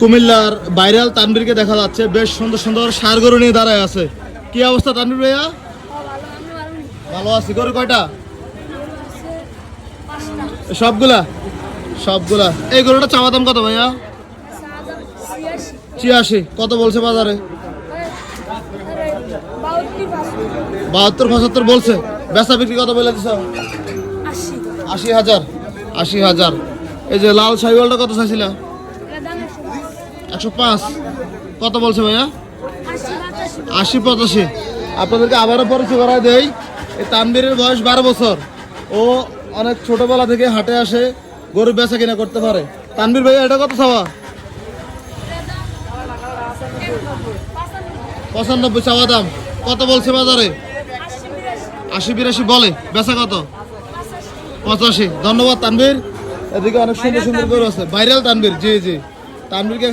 কুমিল্লার ভাইরাল তানভীরকে দেখা যাচ্ছে বেশ সুন্দর সুন্দর ষাঁড় গরু নিয়ে দাঁড়ায় আছে। কি অবস্থা তানভীর ভাইয়া? ভালো আছি। গরু কয়টা? সবগুলা সবগুলা। এই গরুটা চাওয়া দাম কত ভাইয়া? ৮৬। কত বলছে বাজারে? ৭২-৭৫ বলছে। বেচা বিক্রি কত বলে দিছ? ৮০,০০০। ৮০,০০০। এই যে লাল শাহিওয়ালটা কত চাইছিল? ১০৫। কত বলছে ভাইয়া? ৮০-৮৫। আপনাদেরকে আবারও পরিচয় করায় দেই, এই তানভীরের বয়স ১২ বছর। ও অনেক ছোটবেলা থেকে হাটে আসে, গরু বেচা কিনা করতে পারে। তানভীর ভাইয়া এটা কত চাওয়া? ৯৫ চাওয়া দাম। কত বলছে বাজারে? ৮০-৮২ বলে। বেচা কত? ৮৫। ধন্যবাদ তানভীর। এদিকে অনেক সুন্দর সুন্দর গরু আছে। ভাইরাল তানভীর। জি জি। তানভীরকে